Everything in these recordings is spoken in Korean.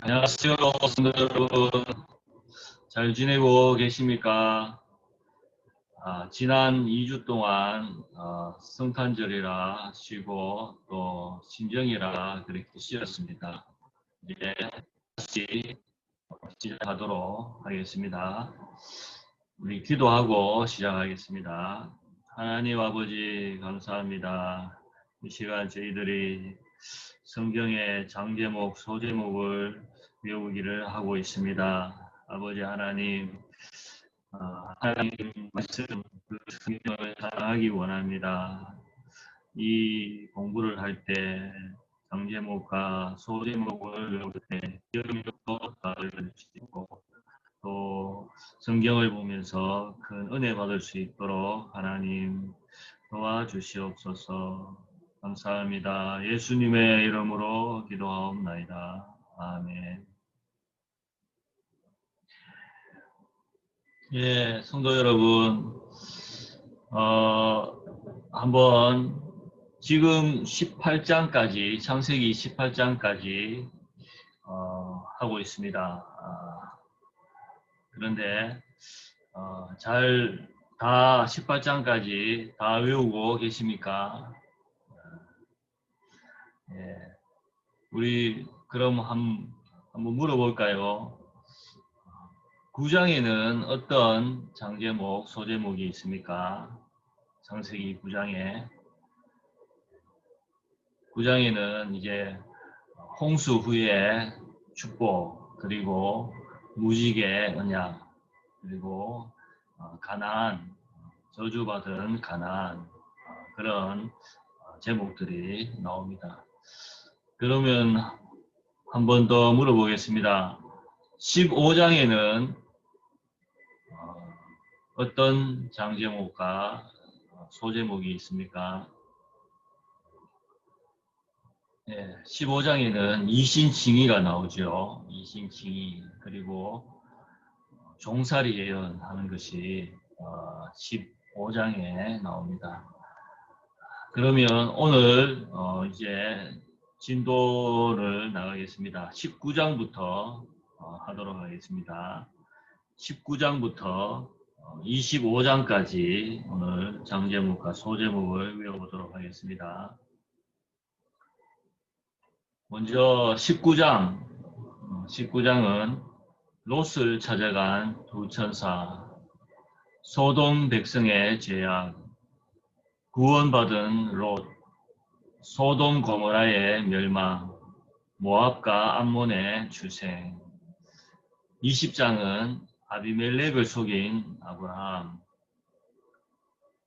안녕하세요, 성도 여러분. 잘 지내고 계십니까? 지난 2주 동안 성탄절이라 쉬고 또 신정이라 그렇게 쉬었습니다. 이제 다시 시작하도록 하겠습니다. 우리 기도하고 시작하겠습니다. 하나님 아버지 감사합니다. 이 시간 저희들이 성경의 장제목, 소제목을 외우기를 하고 있습니다. 아버지 하나님, 하나님 말씀, 그 성경을 사랑하기 원합니다. 이 공부를 할 때 장제목과 소제목을 외울 때 기억력도 받을 수 있고 또 성경을 보면서 큰 은혜 받을 수 있도록 하나님 도와주시옵소서. 감사합니다. 예수님의 이름으로 기도하옵나이다. 아멘. 예, 성도 여러분, 한번 지금 18장까지, 창세기 18장까지 하고 있습니다. 그런데 잘 다 18장까지 다 외우고 계십니까? 예, 우리 그럼 한번 물어볼까요? 9장에는 어떤 장제목, 소제목이 있습니까? 창세기 9장에는 이제 홍수 후에 축복, 그리고 무지개 언약, 그리고 가나안, 저주받은 가나안, 그런 제목들이 나옵니다. 그러면 한 번 더 물어보겠습니다. 15장에는 어떤 장제목과 소제목이 있습니까? 네, 15장에는 이신칭의가 나오죠. 이신칭의, 그리고 종살이 예언하는 것이 15장에 나옵니다. 그러면 오늘 이제 진도를 나가겠습니다. 19장부터 하도록 하겠습니다. 19장부터 25장까지 오늘 장제목과 소제목을 외워보도록 하겠습니다. 먼저 19장은 롯을 찾아간 두 천사, 소돔 백성의 죄악, 구원받은 롯, 소돔 고모라의 멸망, 모압과 암몬의 출생. 20장은 아비멜렉을 속인 아브라함.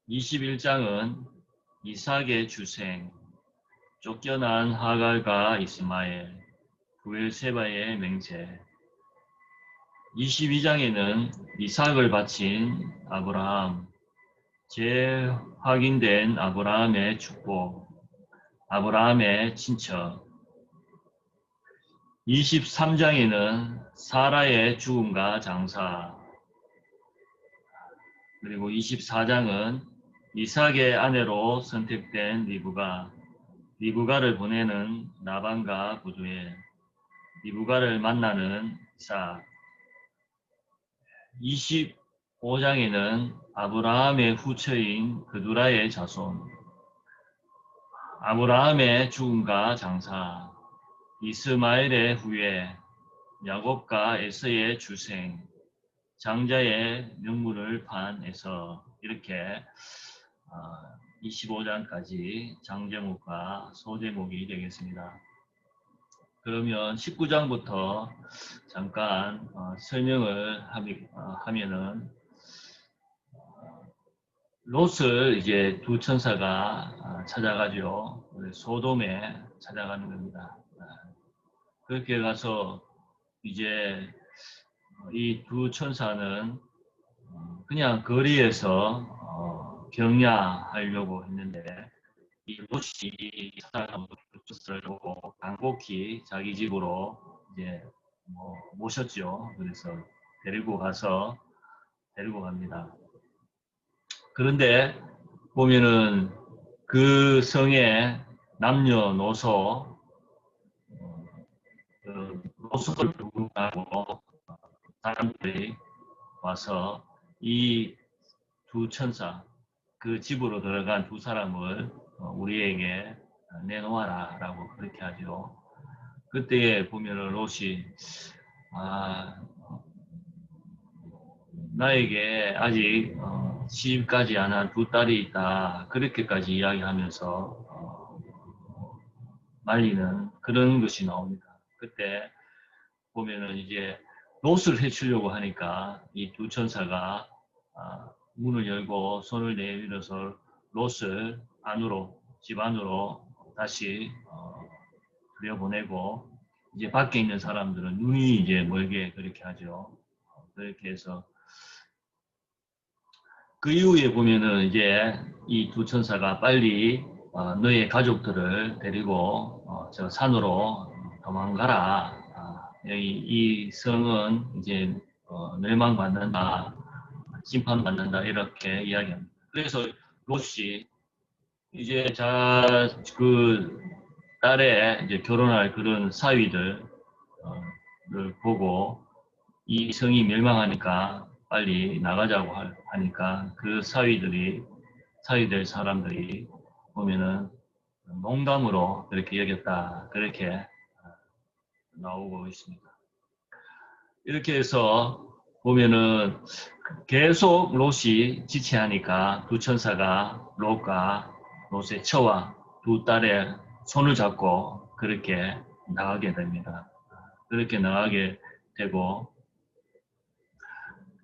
21장은 이삭의 출생, 쫓겨난 하갈과 이스마엘, 부엘세바의 맹세. 22장에는 이삭을 바친 아브라함, 재확인된 아브라함의 축복, 아브라함의 친척. 23장에는 사라의 죽음과 장사, 그리고 24장은 이삭의 아내로 선택된 리브가를 보내는 라반과 부두엘, 리브가를 만나는 이삭. 25장에는 아브라함의 후처인 그두라의 자손, 아브라함의 죽음과 장사, 이스마엘의 후예, 야곱과 에서의 출생, 장자의 명물을 판 에서, 이렇게 25장까지 장제목과 소제목이 되겠습니다. 그러면 19장부터 잠깐 설명을 하면은 롯을 이제 두 천사가 찾아가죠. 소돔에 찾아가는 겁니다. 그렇게 가서 이제 이 두 천사는 그냥 거리에서 격려하려고 했는데 이 롯이 사람을 보고 간곡히 자기 집으로 이제 모셨죠. 그래서 데리고 갑니다. 그런데 보면은 그 성에 남녀노소 로스를 두고 가고 사람들이 와서 이 두 천사, 그 집으로 들어간 두 사람을 우리에게 내놓아라 라고 그렇게 하죠. 그때에 보면은 롯이 나에게 아직 시집까지 안 한 두 딸이 있다 그렇게까지 이야기하면서 말리는 그런 것이 나옵니다. 그때 보면은 이제 롯을 해치려고 하니까 이 두 천사가 문을 열고 손을 내밀어서 롯을 안으로, 집 안으로 다시 들여보내고, 이제 밖에 있는 사람들은 눈이 이제 멀게 그렇게 하죠. 그렇게 해서 그 이후에 보면은 이제 이 두 천사가 빨리 너의 가족들을 데리고 저 산으로 도망가라. 이 성은 이제 멸망받는다, 심판받는다 이렇게 이야기합니다. 그래서 롯이 이제 그 딸의 이제 결혼할 그런 사위들을 보고 이 성이 멸망하니까 빨리 나가자고 하니까 그 사위될 사람들이 보면은 농담으로 그렇게 여겼다 그렇게 나오고 있습니다. 이렇게 해서 보면은 계속 롯이 지체하니까 두 천사가 롯의 처와 두 딸의 손을 잡고 그렇게 나가게 됩니다. 그렇게 나가게 되고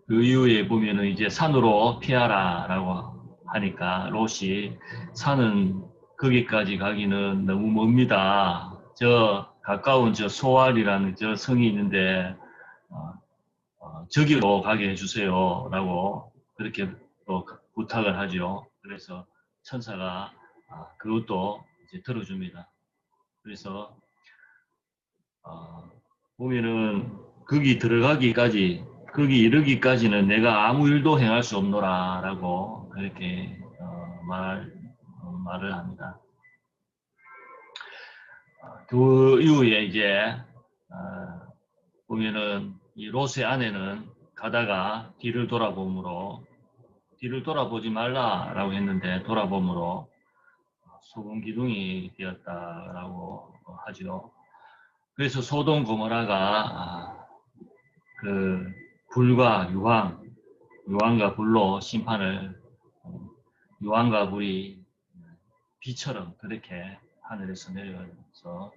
그 이후에 보면은 이제 산으로 피하라라고 하니까 롯이 산은 거기까지 가기는 너무 멉니다. 저 가까운 저 소알이라는 저 성이 있는데 저기로 가게 해주세요라고 그렇게 또 부탁을 하죠. 그래서 천사가 그것도 이제 들어줍니다. 그래서 보면은 거기 이르기까지는 내가 아무 일도 행할 수 없노라라고 그렇게 말을 합니다. 그 이후에 이제 보면은 이 롯의 아내는 가다가 뒤를 돌아보지 말라라고 했는데 돌아보므로 소금 기둥이 되었다라고 하죠. 그래서 소돔 고모라가 그 불과 유황과 불로 심판을 유황과 불이 비처럼 그렇게 하늘에서 내려서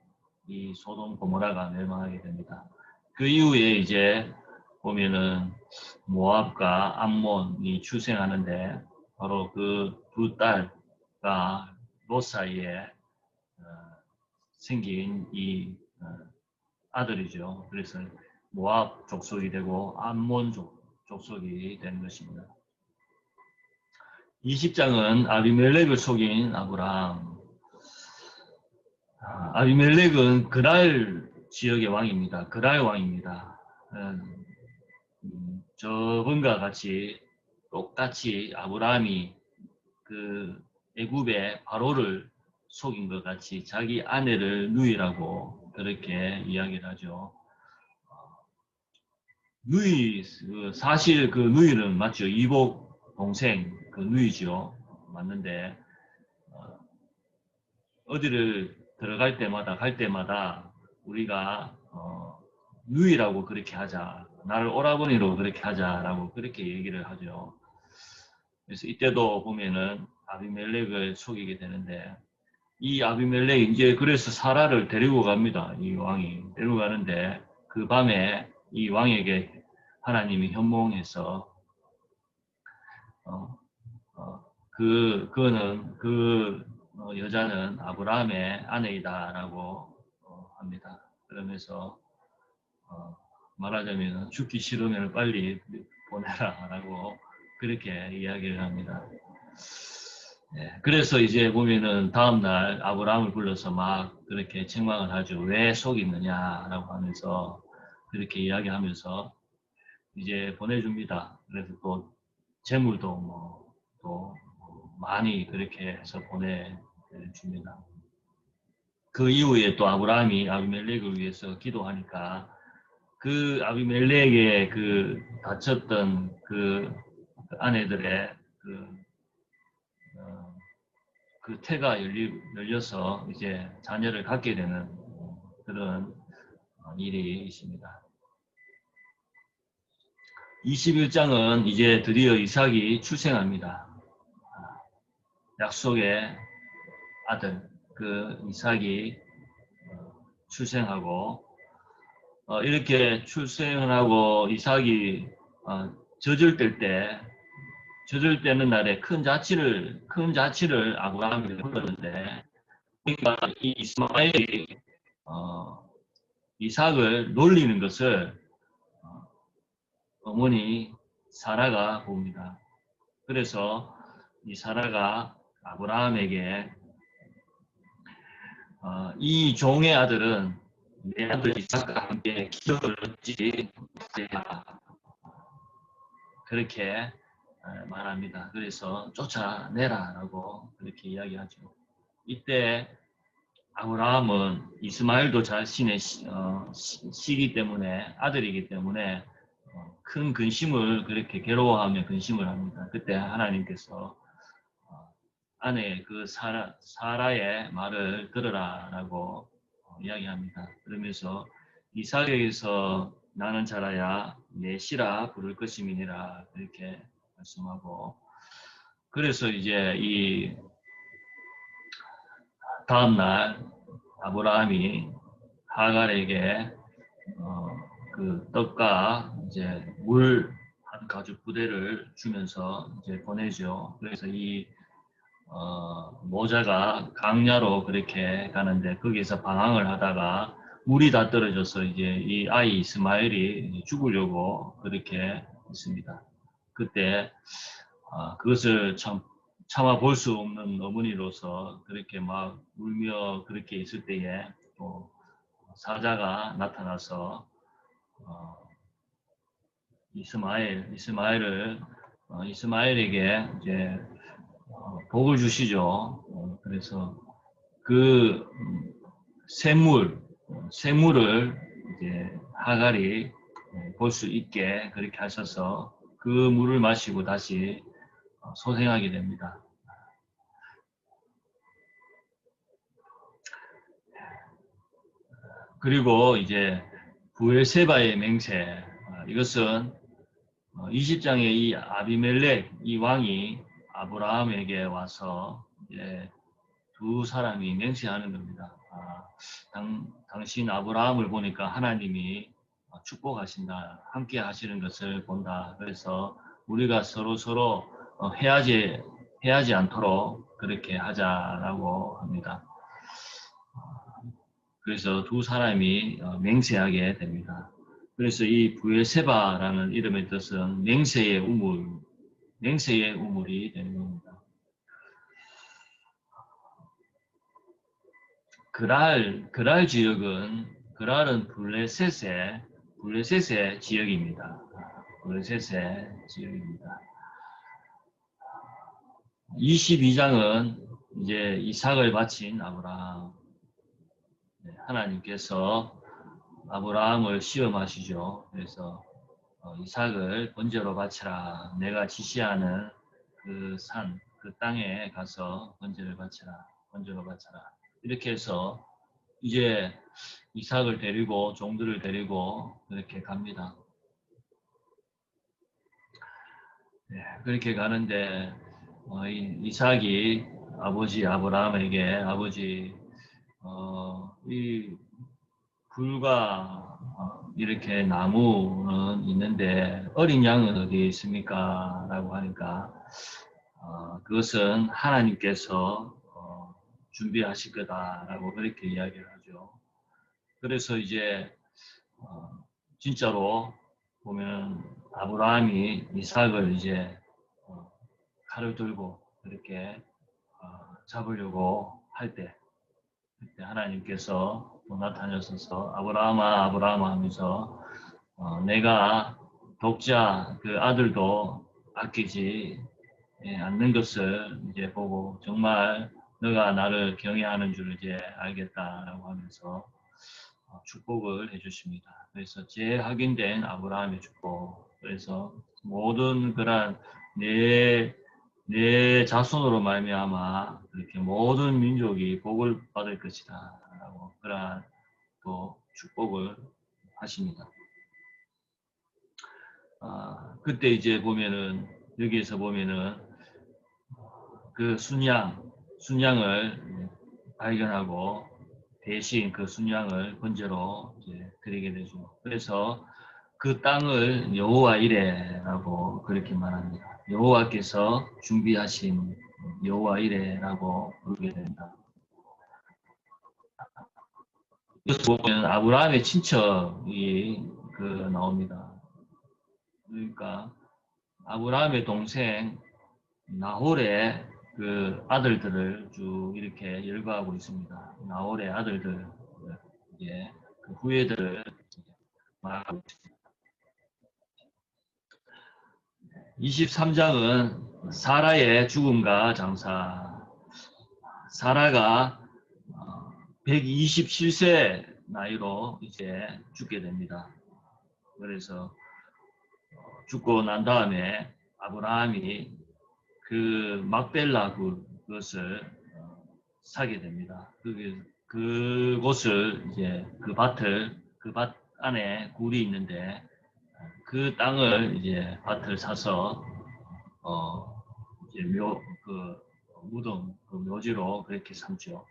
이 소돔 고모라가 멸망하게 됩니다. 그 이후에 이제 보면은 모압과 암몬이 출생하는데 바로 그 두 딸과 롯 사이에 생긴 이 아들이죠. 그래서 모압 족속이 되고 암몬 족속이 된 것입니다. 20장은 아비멜렉을 속인 아브라함. 아비멜렉은 그랄 지역의 왕입니다. 그랄 왕입니다. 저번과 같이 똑같이 아브라함이 그 애굽의 바로를 속인 것 같이 자기 아내를 누이라고 그렇게 이야기를 하죠. 사실 그 누이는 맞죠. 이복 동생 그 누이죠. 맞는데 어디를 들어갈 때마다 갈 때마다 우리가 누이라고 그렇게 하자. 나를 오라버니로 그렇게 하자라고 그렇게 얘기를 하죠. 그래서 이때도 보면은 아비멜렉을 속이게 되는데 이 아비멜렉이 이제 그래서 사라를 데리고 갑니다. 이 왕이 데리고 가는데 그 밤에 이 왕에게 하나님이 현몽해서 여자는 아브라함의 아내이다라고 합니다. 그러면서 말하자면 죽기 싫으면 빨리 보내라라고 그렇게 이야기를 합니다. 네, 그래서 이제 보면은 다음날 아브라함을 불러서 막 그렇게 책망을 하죠. 왜 속이느냐라고 하면서 그렇게 이야기하면서 이제 보내줍니다. 그래서 또 재물도 또 많이 그렇게 해서 보내줍니다. 그 이후에 또 아브라함이 아비멜렉을 위해서 기도하니까 그 아비멜렉의 그 다쳤던 그 아내들의 그 태가 열려서 이제 자녀를 갖게 되는 그런 일이 있습니다. 21장은 이제 드디어 이삭이 출생합니다. 약속의 아들 그 이삭이 출생하고 이렇게 출생을 하고 이삭이 젖을 때는 날에 큰 자치를 아브라함이 불렀는데 그러니까 이 이스마엘이 이삭을 놀리는 것을 어머니 사라가 봅니다. 그래서 이 사라가 아브라함에게 이 종의 아들은 내 아들 이삭과 함께 기업을 얻지 못했다. 그렇게 말합니다. 그래서 쫓아내라 라고 그렇게 이야기하죠. 이때 아브라함은 이스마엘도 자신의 시기 때문에 아들이기 때문에 큰 근심을 그렇게 괴로워하며 근심을 합니다. 그때 하나님께서 아내 그 사라의 말을 들으라 라고 이야기합니다. 그러면서 이삭에게서 나는 자라야 메시라 부를 것임이니라 그렇게 말씀하고 그래서 이제 이 다음날 아브라함이 하갈에게 그 떡과 이제 물 한 가죽 부대를 주면서 이제 보내죠. 그래서 이 모자가 강야로 그렇게 가는데 거기에서 방황을 하다가 물이 다 떨어져서 이제 이 아이 이스마엘이 죽으려고 그렇게 했습니다. 그때 그것을 참아 볼 수 없는 어머니로서 그렇게 막 울며 그렇게 있을 때에 또 사자가 나타나서 이스마엘에게 이제 복을 주시죠. 그래서 그 샘물을 이제 하갈이 볼 수 있게 그렇게 하셔서 그 물을 마시고 다시 소생하게 됩니다. 그리고 이제 부엘세바의 맹세 이것은 20장에 이 아비멜렉 이 왕이 아브라함에게 와서 이제 두 사람이 맹세하는 겁니다. 당신 아브라함을 보니까 하나님이 축복하신다, 함께 하시는 것을 본다. 그래서 우리가 서로 해하지 않도록 그렇게 하자라고 합니다. 그래서 두 사람이 맹세하게 됩니다. 그래서 이 부엘세바라는 이름의 뜻은 맹세의 우물이 되는 겁니다. 그랄 지역은 그랄은 블레셋의 지역입니다. 블레셋의 지역입니다. 22장은 이제 이삭을 바친 아브라함. 하나님께서 아브라함을 시험하시죠. 그래서 이삭을 번제로 바치라. 내가 지시하는 그 산, 그 땅에 가서 번제로 바치라. 이렇게 해서 이제 이삭을 데리고 종들을 데리고 그렇게 갑니다. 네, 그렇게 가는데 이삭이 아버지 아브라함에게 아버지 이 불과 이렇게 나무는 있는데 어린 양은 어디에 있습니까? 라고 하니까 그것은 하나님께서 준비하실 거다라고 그렇게 이야기를 하죠. 그래서 이제 진짜로 보면 아브라함이 이삭을 이제 칼을 들고 그렇게 잡으려고 할 때 그때 하나님께서 또 나타나셔서 아브라함아 하면서 내가 독자 그 아들도 아끼지 않는 것을 이제 보고 정말 너가 나를 경외하는 줄 이제 알겠다라고 하면서 축복을 해주십니다. 그래서 재확인된 아브라함의 축복. 그래서 모든 그러한 내 자손으로 말미암아 이렇게 모든 민족이 복을 받을 것이다 라고 그러한 또 축복을 하십니다. 그때 이제 보면은 여기에서 보면은 그 순양을 발견하고 대신 그 순양을 번제로 이제 드리게 되죠. 그래서 그 땅을 여호와 이레라고 그렇게 말합니다. 여호와께서 준비하신 여호와 이레라고 부르게 된다. 여기서 보면 아브라함의 친척이 나옵니다. 그러니까 아브라함의 동생 나홀의 그 아들들을 쭉 이렇게 열거하고 있습니다. 나홀의 아들들, 이제 그 후예들을 말하고 있습니다. 23장은 사라의 죽음과 장사. 사라가 127세 나이로 이제 죽게 됩니다. 그래서 죽고 난 다음에 아브라함이 그 막벨라 그것을 사게 됩니다. 그곳을 이제 그 밭 안에 굴이 있는데 그 땅을 이제 밭을 사서 이제 무덤 묘지로 그렇게 삼죠.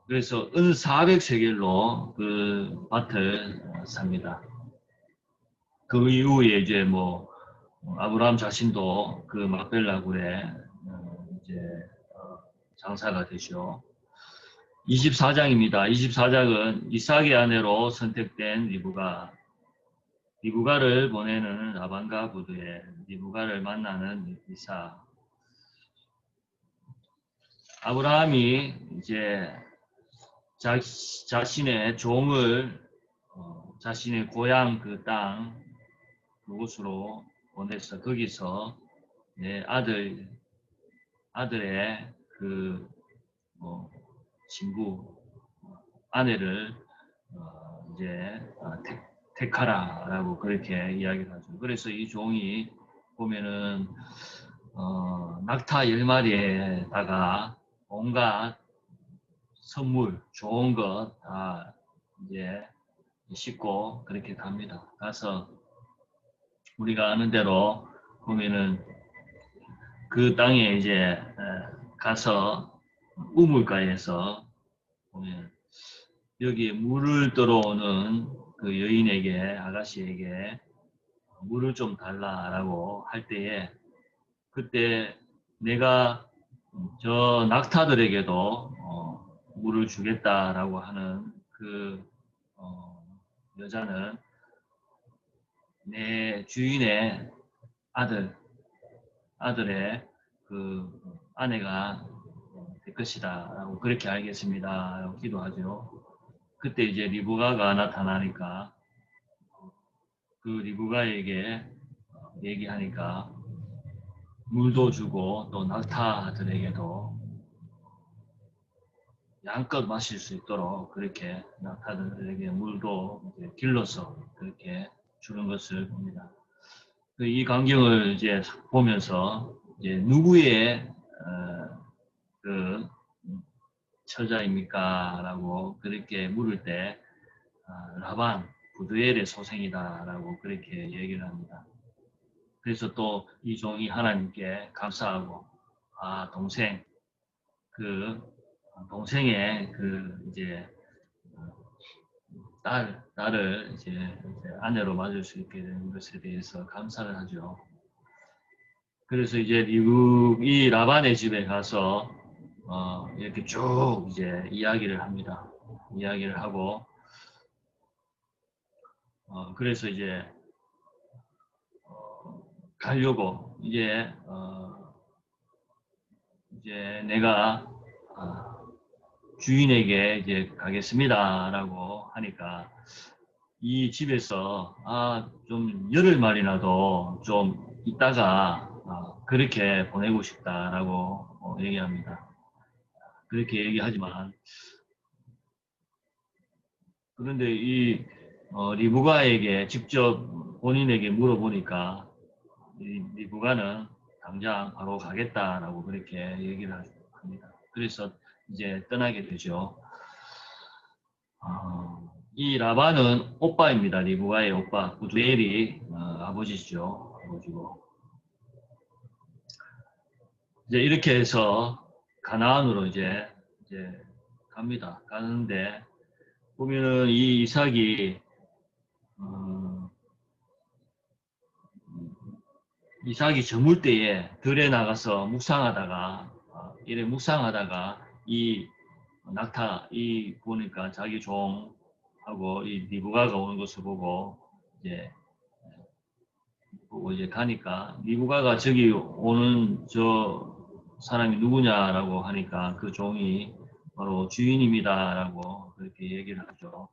그래서 은 400세겔로 그 밭을 삽니다. 그 이후에 이제 아브라함 자신도 그 막벨라 굴에 이제 장사가 되죠. 24장입니다. 24장은 이삭의 아내로 선택된 리브가를 보내는 라반과 부두에 리브가를 만나는 이삭. 아브라함이 이제 자신의 종을 자신의 고향 그 땅 그곳으로 보내서 거기서 내 아들의 그 친구 아내를 이제 택하라라고 그렇게 이야기를 하죠. 그래서 이 종이 보면은 낙타 10마리에다가 온갖 선물 좋은 것 다 이제 싣고 그렇게 갑니다. 가서 우리가 아는 대로 보면은 그 땅에 이제 가서 우물가에서 보면 여기 물을 들어오는 그 여인에게 아가씨에게 물을 좀 달라라고 할 때에 그때 내가 저 낙타들에게도 물을 주겠다라고 하는 그 여자는 내 주인의 아들의 그 아내가 될 것이다 라고 그렇게 알겠습니다 라고 기도하죠. 그때 이제 리브가가 나타나니까 그 리브가에게 얘기하니까 물도 주고 또 낙타들에게도 양껏 마실 수 있도록 그렇게 낙타들에게 물도 이제 길러서 그렇게 주는 것을 봅니다. 이 광경을 이제 보면서 이제 누구의 그 처자입니까? 라고 그렇게 물을 때 라반 부두엘의 소생이다라고 그렇게 얘기를 합니다. 그래서 또 이 종이 하나님께 감사하고 동생의 그 이제 딸을 이제 아내로 맞을 수 있게 된 것에 대해서 감사를 하죠. 그래서 이제 이 라반의 집에 가서 이렇게 쭉 이제 이야기를 합니다. 이야기를 하고 그래서 이제 가려고 이제 내가 주인에게 이제 가겠습니다라고 하니까 이 집에서 좀 열흘만이라도 좀 있다가 그렇게 보내고 싶다라고 얘기합니다. 그렇게 얘기하지만 그런데 이 리브가에게 직접 본인에게 물어보니까 이 리브가는 당장 바로 가겠다라고 그렇게 얘기를 합니다. 그래서 이제 떠나게 되죠. 이 라반은 오빠입니다. 리브가의 오빠, 부두엘이 아버지죠. 아버지고. 이제 이렇게 해서 가나안으로 이제 갑니다. 가는데 보면은 이 이삭이 이삭이 저물 때에 들에 나가서 묵상하다가 이래 묵상하다가 이 낙타 이 보니까 자기 종하고 이 리브가가 오는 것을 보고 이제 가니까 리브가가 저기 오는 저 사람이 누구냐라고 하니까 그 종이 바로 주인입니다라고 그렇게 얘기를 하죠.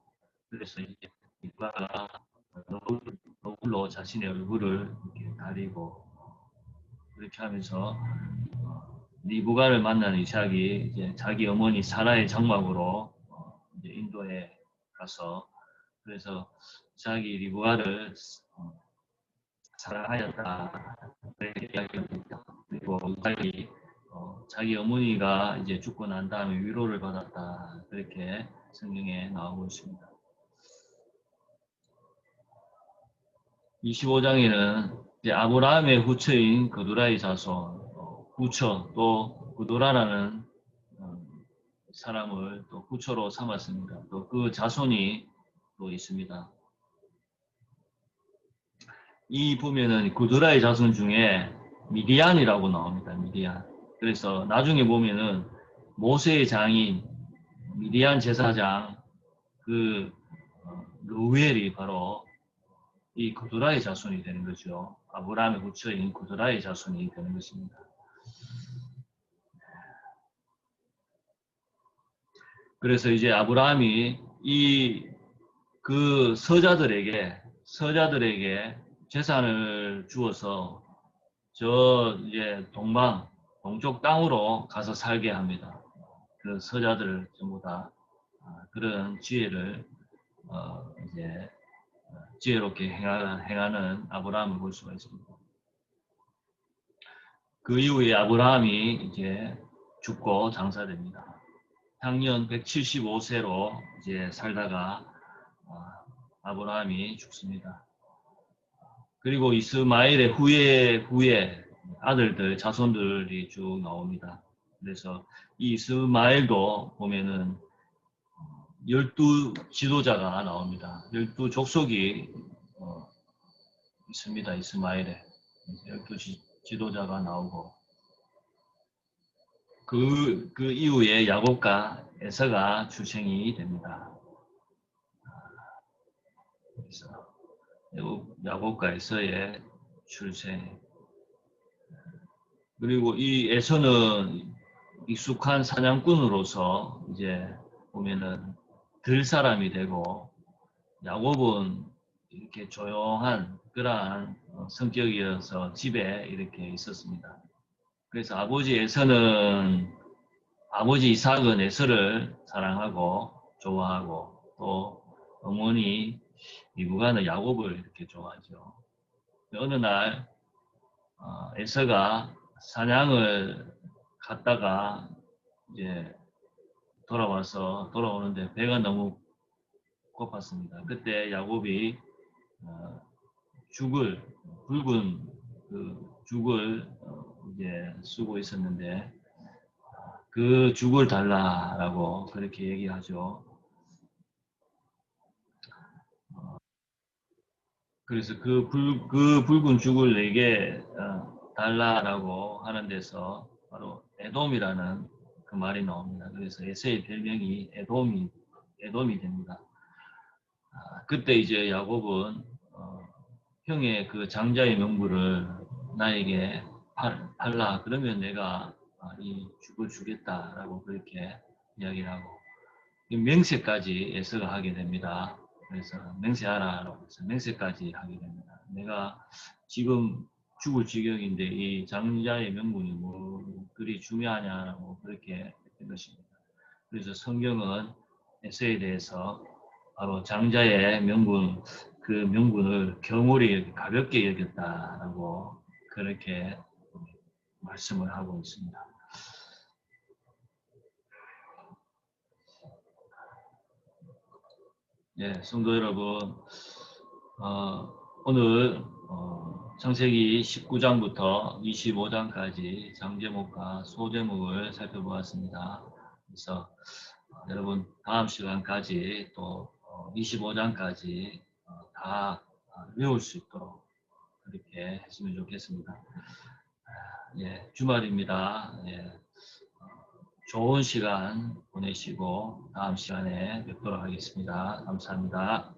그래서 이제 리브가가 너울로 자신의 얼굴을 이렇게 가리고 그렇게 하면서 리브가를 만난 이삭이 이제 자기 어머니 사라의 장막으로 이제 인도에 가서 그래서 이삭이 리브가를 사랑하였다 그렇게 이야기합니다. 그리고 이삭이 자기 어머니가 이제 죽고 난 다음에 위로를 받았다 그렇게 성경에 나오고 있습니다. 25장에는 아브라함의 후처인 그두라의 자손, 후처 또 그두라라는 사람을 또 후처로 삼았습니다. 또 그 자손이 또 있습니다. 이 보면은 그두라의 자손 중에 미디안이라고 나옵니다. 미디안. 그래서 나중에 보면은 모세의 장인 미디안 제사장 그 르우엘이 바로 이 그두라의 자손이 되는 거죠. 아브라함의 후처인 그두라의 자손이 되는 것입니다. 그래서 이제 아브라함이 그 서자들에게 재산을 주어서 저 이제 동쪽 땅으로 가서 살게 합니다. 그 서자들 전부 다 그런 지혜를 이제 지혜롭게 행하는 아브라함을 볼 수가 있습니다. 그 이후에 아브라함이 이제 죽고 장사됩니다. 향년 175세로 이제 살다가 아브라함이 죽습니다. 그리고 이스마엘의 후에 아들들, 자손들이 쭉 나옵니다. 그래서 이 이스마엘도 보면은 12 지도자가 나옵니다. 12 족속이 있습니다. 이스마엘에 12 지도자가 나오고 그 이후에 야곱과 에서가 출생이 됩니다. 그래서 야곱과 에서의 출생. 그리고 이 에서는 익숙한 사냥꾼으로서 이제 보면은 들 사람이 되고 야곱은 이렇게 조용한 그러한 성격이어서 집에 이렇게 있었습니다. 그래서 아버지 이삭은 에서를 사랑하고 좋아하고 또 어머니 리브가는 야곱을 이렇게 좋아하죠. 어느 날 에서가 사냥을 갔다가 이제 돌아오는데 배가 너무 고팠습니다. 그때 야곱이 붉은 죽을 이제 쓰고 있었는데 그 죽을 달라라고 그렇게 얘기하죠. 그래서 그 붉은 죽을 내게 달라라고 하는 데서 바로 에돔이라는 그 말이 나옵니다. 그래서 에서의 별명이 에돔이 됩니다. 그때 이제 야곱은 형의 그 장자의 명부를 나에게 팔라 그러면 내가 이 죽을 주겠다라고 그렇게 이야기를 하고 맹세까지 에서가 하게 됩니다. 그래서 맹세하라라고 해서 맹세까지 하게 됩니다. 내가 지금 죽을 지경인데 이 장자의 명분이 뭐 그리 중요하냐라고 그렇게 했던 것입니다. 그래서 성경은 에서에 대해서 바로 장자의 명분, 그 명분을 경홀히 가볍게 여겼다라고 그렇게 말씀을 하고 있습니다. 예, 성도 여러분, 오늘 창세기 19장부터 25장까지 장제목과 소제목을 살펴보았습니다. 그래서 여러분 다음 시간까지 또 25장까지 다 외울 수 있도록 그렇게 했으면 좋겠습니다. 예, 주말입니다. 예, 좋은 시간 보내시고 다음 시간에 뵙도록 하겠습니다. 감사합니다.